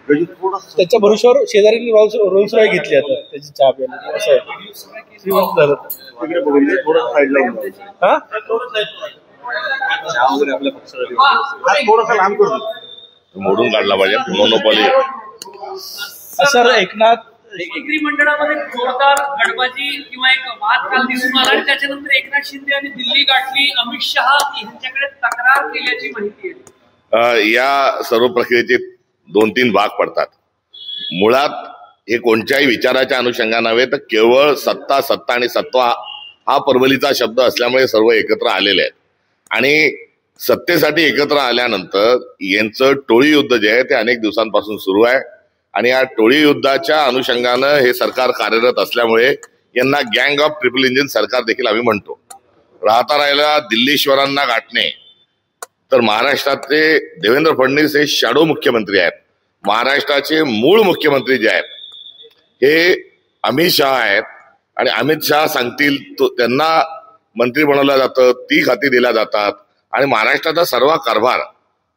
त्याच्या भरोश्यावर शेजारी रोल्स रॉय घेतली आता त्याची चहा प्यायला असं आहे. श्रीमंत झालं मोडून काढला पाहिजे मोनोपॉली. सर एकनाथ मंत्रिमंडळामध्ये जोरदार गडबाजी किंवा एक वाद काल दिसून आला आणि त्याच्यानंतर एकनाथ शिंदे यांनी दिल्ली गाठली. अमित शहा यांच्याकडे तक्रार केल्याची माहिती आहे. या सर्व प्रक्रियेचे 2-3 भाग पडतात. मुळात हे कोणत्याही विचाराच्या अनुषंगाने नव्हे तर केवळ सत्ता सत्ता आणि सत्ता हा परवलीचा शब्द असल्यामुळे सर्व एकत्र आलेले आहेत. आणि सत्तेसाठी एकत्र आल्यानंतर यांचं टोळी युद्ध जे आहे ते अनेक दिवसांपासून सुरू आहे. आणि या टोळी युद्धाच्या अनुषंगानं हे सरकार कार्यरत असल्यामुळे यांना गँग ऑफ ट्रिपल इंजिन सरकार देखील आम्ही म्हणतो. राहता राहिला दिल्लीश्वरांना गाठणे, तर महाराष्ट्रातले देवेंद्र फडणवीस हे शॅडो मुख्यमंत्री आहेत. महाराष्ट्राचे मूळ मुख्यमंत्री जे आहेत हे अमित शहा आहेत. आणि अमित शहा सांगतील त्यांना मंत्री बनवलं जातं, ती खाती दिल्या जातात. आणि महाराष्ट्राचा सर्व कारभार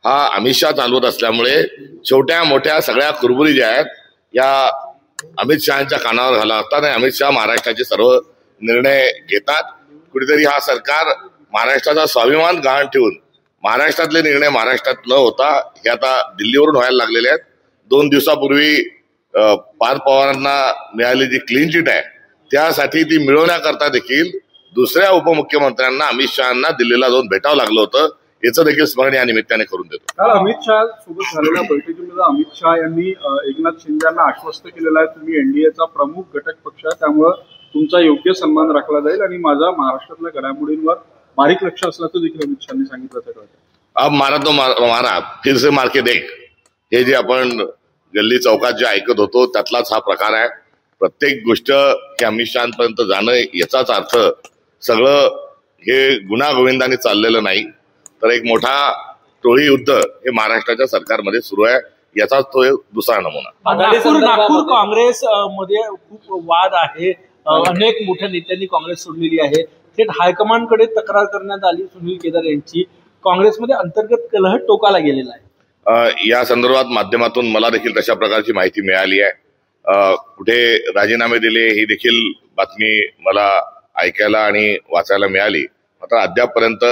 हा अमित शहा चालवत असल्यामुळे छोट्या मोठ्या सगळ्या कुरबुरी ज्या आहेत या अमित शहाच्या कानावर घालतात आणि अमित शहा महाराष्ट्राचे सर्व निर्णय घेतात. कुठेतरी हा सरकार महाराष्ट्राचा स्वाभिमान गहाण ठेवून महाराष्ट्रातले निर्णय महाराष्ट्रात न होता हे आता दिल्लीवरून व्हायला लागलेले आहेत. 2 दिवसापूर्वी पार्थ पवारांना मिळाली जी क्लीन चिट आहे त्यासाठी ती मिळवण्याकरता देखील दुसऱ्या उपमुख्यमंत्र्यांना अमित शहांना दिल्लीला जाऊन भेटावं लागलं होतं. याचं देखील स्मरण या निमित्ताने करून देतो. काल अमित शहा सोबत झालेल्या बैठकीमध्ये अमित शहा यांनी एकनाथ शिंदे यांना आश्वस्त केलेलं आहे तुम्ही एनडीएचा प्रमुख घटक पक्ष आहे, त्यामुळे तुमचा योग्य सन्मान राखला जाईल आणि माझा महाराष्ट्रातल्या घडामोडींवर बारीक लक्ष असल्याचं देखील अमित शहानी सांगितलं. अब मारा तो मारा फिर से मार के देख हे जे आपण गल्ली चौकात जे ऐकत होतो त्यातलाच हा प्रकार आहे. प्रत्येक गोष्ट हे अमित शहापर्यंत जाणं याचाच अर्थ सगळं हे गुन्हा-गोविंदाने चाललेलं नाही, तर एक मोठा टोळी युद्ध हे महाराष्ट्राच्या सरकारमध्ये सुरू आहे. याचाच तो दुसरा नमुना. नागपूर काँग्रेस मध्ये खूप वाद आहे. अनेक मोठ्या नेत्यांनी काँग्रेस सोडलेली आहे. थेट हायकमांडकडे तक्रार करण्यात आली सुनील केदार यांची. काँग्रेसमध्ये अंतर्गत कलह टोकाला गेलेला आहे. या संदर्भात माध्यमातून मला देखील तशा प्रकारची माहिती मिळाली आहे. कुठे राजीनामे दिले ही देखील बातमी मला ऐकायला आणि वाचायला मिळाली. मात्र अद्यापपर्यंत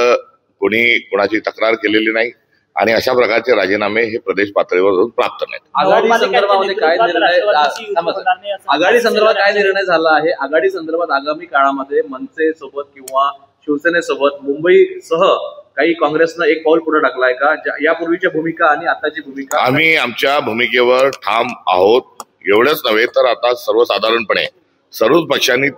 कोणी कोणाची तक्रार केलेली नाही आणि अशा प्रकारचे राजीनामे हे प्रदेश पातळीवर प्राप्त नाहीत. आघाडी संदर्भामध्ये काय निर्णय झाला आहे? आघाडी संदर्भात आगामी काळामध्ये मनसे सोबत किंवा शिवसेनेसोबत मुंबईसह काही काँग्रेसनं एक पाऊल पुढे टाकलं आहे का? यापूर्वीच्या भूमिका आणि आताची भूमिका? आम्ही आमच्या भूमिकेवर ठाम आहोत. एवढंच नव्हे तर आता सर्वसाधारणपणे सर्वच पक्षांनी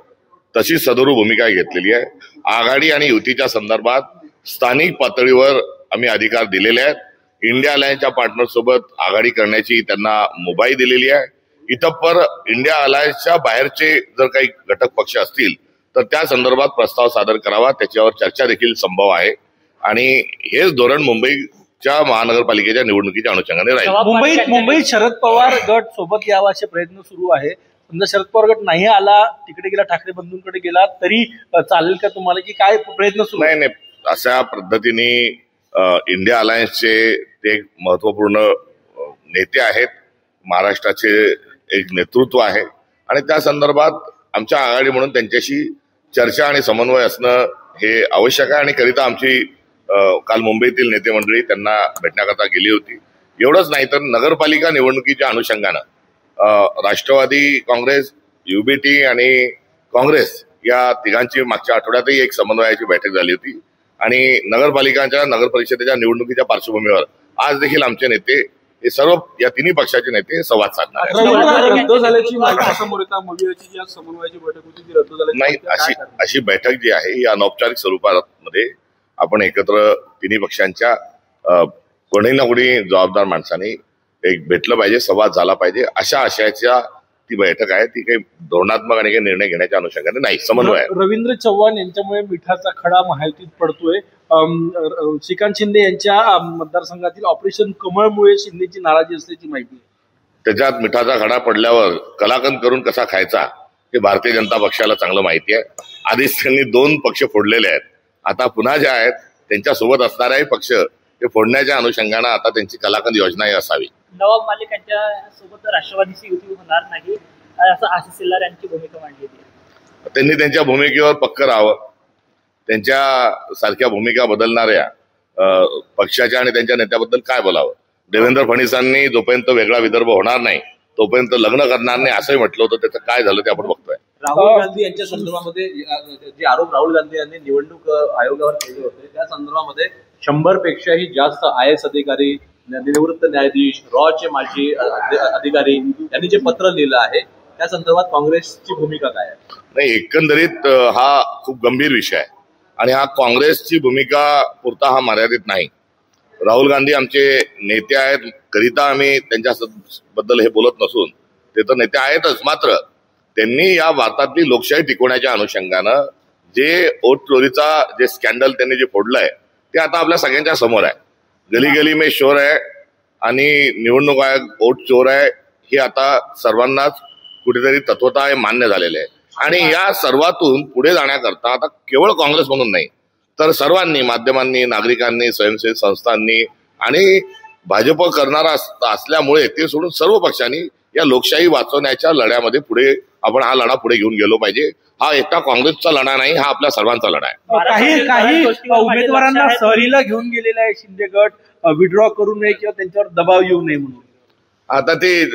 तशी सदरू भूमिका घेतलेली आहे. आघाडी आणि युतीच्या संदर्भात स्थानिक पातळीवर आम्ही अधिकार दिलेले आहेत. इंडिया अलायन्सच्या पार्टनर सोबत आघाडी करण्याची त्यांना मुभाई दिलेली आहे. इतपर इंडिया अलायन्सच्या बाहेरचे जर काही घटक पक्ष असतील तर त्या संदर्भात प्रस्ताव सादर करावा, त्याच्यावर चर्चा देखील संभव आहे. आणि हेच धोरण मुंबईच्या महानगरपालिकेच्या निवडणुकीच्या अनुषंगाने राहील. मुंबईत शरद पवार गट सोबत यावा असे प्रयत्न सुरू आहे. समजा शरद पवार गट नाही आला, तिकडे गेला, ठाकरे बंधूंकडे गेला तरी चालेल का तुम्हाला, की काय प्रयत्न सुरू? नाही, अशा पद्धतीने इंडिया अलायन्सचे ते एक महत्वपूर्ण नेते आहेत. महाराष्ट्राचे एक नेतृत्व आहे आणि त्या संदर्भात आमच्या आघाडी म्हणून त्यांच्याशी चर्चा आणि समन्वय असणं हे आवश्यक आहे. आणि करिता आमची काल मुंबईतील नेते मंडळी त्यांना भेटण्याकरता गेली होती. एवढंच नाही तर नगरपालिका निवडणुकीच्या अनुषंगानं राष्ट्रवादी काँग्रेस, युबीटी आणि काँग्रेस या तिघांची मागच्या आठवड्यातही एक समन्वयाची बैठक झाली होती. आणि नगर परिषदेच्या निवडणुकीच्या पार्श्वभूमीवर आज देखील आमचे नेते हे सर्व या तिन्ही पक्षाचे नेते संवाद साधणार नाही. अशी बैठक जी आहे ही अनौपचारिक स्वरूपामध्ये आपण एकत्र तिन्ही पक्षांच्या कोणी ना कोणी जबाबदार माणसाने एक भेटलं पाहिजे, संवाद झाला पाहिजे, अशा आशयाच्या ती बैठक आहे. ती काही धोरणात्मक आणि काही निर्णय घेण्याच्या अनुषंगाने नाही, समन्वय. रवींद्र चव्हाण यांच्यामुळे मिठाचा खडा महायुतीत पडतोय. श्रीकांत शिंदे यांच्या मतदारसंघातील ऑपरेशन कमळमुळे शिंदेची नाराजी असल्याची माहिती आहे. त्याच्यात मिठाचा खडा पडल्यावर कलाकंद करून कसा खायचा हे भारतीय जनता पक्षाला चांगलं माहिती आहे. आधीच त्यांनी 2 पक्ष फोडलेले आहेत. आता पुन्हा जे आहेत त्यांच्या सोबत असणाराही पक्ष हे फोडण्याच्या अनुषंगाने आता त्यांची कलाकंद योजनाही असावी. नवाब मालिक यांच्या सोबत राष्ट्रवादीची युती होणार नाही असं आशिष शेलार यांची भूमिका मांडली होती. त्यांनी त्यांच्या भूमिकेवर पक्क राहावं. त्यांच्या सारख्या भूमिका बदलणाऱ्या पक्षाच्या आणि त्यांच्या नेत्याबद्दल काय बोलावं. देवेंद्र फडणवीसांनी जोपर्यंत वेगळा विदर्भ होणार नाही तोपर्यंत लग्न करणार नाही असंही म्हटलं होतं. त्याचं काय झालं ते आपण बघतोय. राहुल गांधी यांच्या संदर्भामध्ये जे आरोप राहुल गांधी यांनी निवडणूक आयोगावर केले होते त्या संदर्भामध्ये 100 पेक्षाही जास्त IAS अधिकारी, निवृत्त न्यायाधीश, रॉचे माजी अधिकारी यांनी जे पत्र लिहिलं आहे त्या संदर्भात काँग्रेसची भूमिका काय आहे? नाही, एकंदरीत हा खूप गंभीर विषय आहे आणि हा काँग्रेसची भूमिका पुरता हा मर्यादित नाही. राहुल गांधी आमचे नेते आहेत, करिता आम्ही त्यांच्याबद्दल हे बोलत नसून ते तर नेते आहेतच. मात्र त्यांनी या भारतातली लोकशाही टिकवण्याच्या अनुषंगानं जे वोट चोरीचा जे स्कॅन्डल त्यांनी जे फोडलंय ते आता आपल्या सगळ्यांच्या समोर आहे. गली गली में शोर आहे आणि निवडणूक आयोग वोट चोर आहे हे आता सर्वांनाच कुठेतरी तत्वतः मान्य झालेले आहे. आणि या सर्वातून पुढे जाण्याकरता आता केवळ काँग्रेस म्हणून नाही तर सर्वांनी, माध्यमांनी, नागरिकांनी, स्वयंसेवी संस्थांनी आणि भाजप करणारा असल्यामुळे ते सोडून सर्व पक्षांनी या लोकशाही वाचवण्याच्या लढ्यामध्ये पुढे आपण हा लढा पुढे घेऊन गेलो पाहिजे. हा एकटा काँग्रेसचा लढा नाही, हा आपल्या सर्वांचा लढा आहे. काही उमेदवारांना सहलीला घेऊन गेलेला आहे शिंदे गट, विड्रॉ करू नये किंवा त्यांच्यावर दबाव येऊ नये म्हणून. आता ते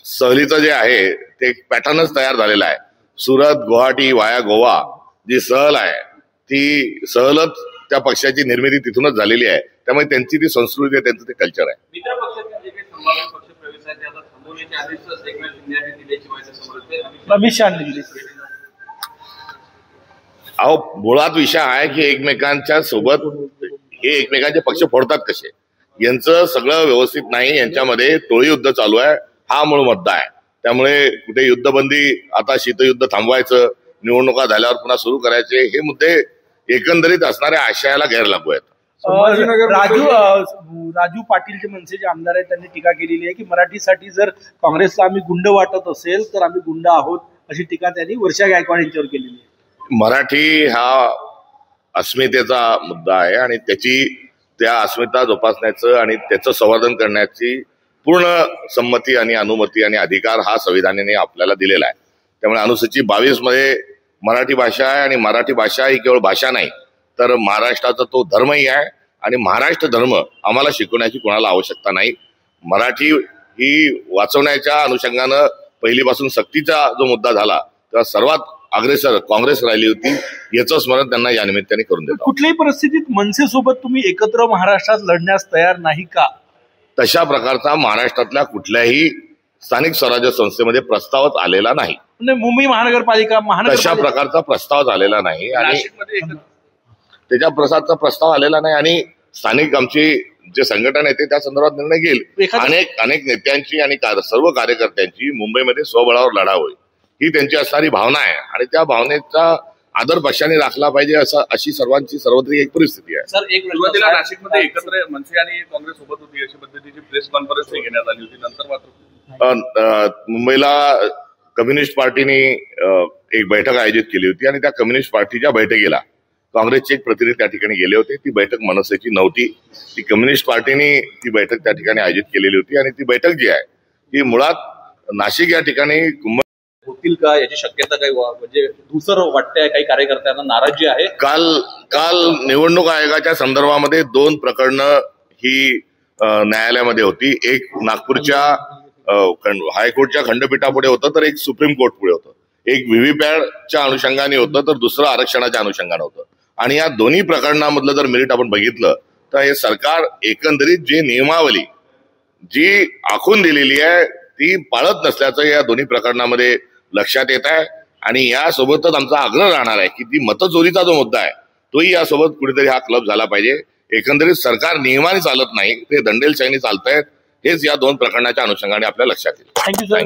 सहलीचं जे आहे ते पॅटर्नच तयार झालेला आहे. सुरत, गुवाहाटी वाया गोवा जी सहल आहे ती सहलच त्या पक्षाची निर्मिती तिथूनच झालेली आहे. त्यामुळे त्यांची ती संस्कृती आहे, त्यांचं ते कल्चर आहे. मित्र पक्षातील जे काही संभाव्य पक्ष प्रवेश आहे ते आता थांबवण्याच्या आधीच एकनाथ शिंदे यांनी दिल्याची माहिती समोर येते. अमित शहाने दिली. अहो, मुळात विषय आहे की एकमेकांच्या सोबत हे एकमेकांचे पक्ष फोडतात कसे, यांचं सगळं व्यवस्थित नाही. यांच्यामध्ये टोळी युद्ध चालू आहे, हा मूळ मुद्दा आहे. त्यामुळे कुठे युद्धबंदी, आता शीतयुद्ध थांबवायचं, निवडणुका झाल्यावर पुन्हा सुरू करायचे, हे मुद्दे एकंदरीत असणाऱ्या आशयाला गैर लागू आहेत. राजू पाटील जे मनसेचे आमदार आहेत त्यांनी टीका केलेली आहे की मराठीसाठी जर काँग्रेसला आम्ही गुंड वाटत असेल तर आम्ही गुंड आहोत, अशी टीका त्यांनी वर्षा गायकवाड यांच्यावर केलेली आहे. मराठी हा अस्मितेचा मुद्दा आहे आणि त्या अस्मिता जोपासण्याचं आणि त्याचं संवर्धन करण्याची पूर्ण संमती आणि अनुमती आणि अधिकार हा संविधानाने आपल्याला दिलेला आहे. त्यामुळे अनुसूचित 22 मध्ये मराठी भाषा आहे आणि मराठी भाषा ही केवळ भाषा नाही तर महाराष्ट्राचा तो धर्मही आहे आणि महाराष्ट्र धर्म आम्हाला शिकवण्याची कोणाला आवश्यकता नाही. मराठी ही वाचवण्याच्या अनुषंगानं पहिलीपासून सक्तीचा जो मुद्दा झाला तेव्हा सर्वात अग्रेसर काँग्रेस राहिली होती, याचं स्मरण त्यांना या निमित्ताने करून देतो. कुठल्याही परिस्थितीत मनसेसोबत तुम्ही एकत्र महाराष्ट्रात लढण्यास तयार नाही का? तशा प्रकारचा महाराष्ट्रातल्या कुठल्याही स्थानिक स्वराज्य संस्थेमध्ये प्रस्तावच आलेला नाही. मुंबई महानगरपालिका तशा प्रकारचा प्रस्ताव झालेला नाही आणि त्याच्या प्रसादचा प्रस्ताव आलेला नाही आणि स्थानिक आमची जे संघटन आहे ते त्या संदर्भात निर्णय घेईल. अनेक नेत्यांची आणि सर्व कार्यकर्त्यांची मुंबईमध्ये स्वबळावर लढा होईल ही त्यांची असणारी भावना आहे आणि त्या भावनेचा आदर पक्षाने राखला पाहिजे अशी सर्वांची सर्वत्री एक परिस्थिती आहे. सर, एक सुरुवातीला नाशिकमध्ये एकत्र मनसे आणि काँग्रेस सोबत होती अशी पद्धतीची प्रेस कॉन्फरन्स घेण्यात आली होती, नंतर मात्र मुंबईला कम्युनिस्ट पार्टीने एक बैठक आयोजित केली होती आणि त्या कम्युनिस्ट पार्टीच्या बैठकीला काँग्रेसचे एक प्रतिनिधी त्या ठिकाणी गेले होते. ती बैठक मनसेची नव्हती, ती कम्युनिस्ट पार्टीने ती बैठक त्या ठिकाणी आयोजित केलेली होती आणि ती बैठक जी आहे ती मुळात नाशिक या ठिकाणी होतील का याची शक्यता काही म्हणजे दुसरं वाटतंय, काही कार्यकर्त्यांना नाराजी आहे. काल निवडणूक आयोगाच्या संदर्भामध्ये 2 प्रकरणं ही न्यायालयामध्ये होती. एक नागपूरच्या हायकोर्टच्या खंडपीठापुढे होतं तर एक सुप्रीम कोर्ट पुढे होतं. एक व्हीव्हीपॅटच्या अनुषंगाने होतं तर दुसरं आरक्षणाच्या अनुषंगाने होतं. आणि या दोन्ही प्रकरणामधलं जर मेरिट आपण बघितलं तर हे सरकार एकंदरीत जी नियमावली जी आखून दिलेली आहे ती पाळत नसल्याचं या दोन्ही प्रकरणामध्ये लक्षात येत आहे. आणि यासोबतच आमचा आग्रह राहणार आहे की ती मतचोरीचा जो मुद्दा आहे तोही यासोबत कुठेतरी हा क्लब झाला पाहिजे. एकंदरीत सरकार नियमाने चालत नाही, ते दंडेलशाहीने चालत आहेत, हेच या 2 प्रकरणाच्या अनुषंगाने आपल्या लक्षात येईल. Thank you sir.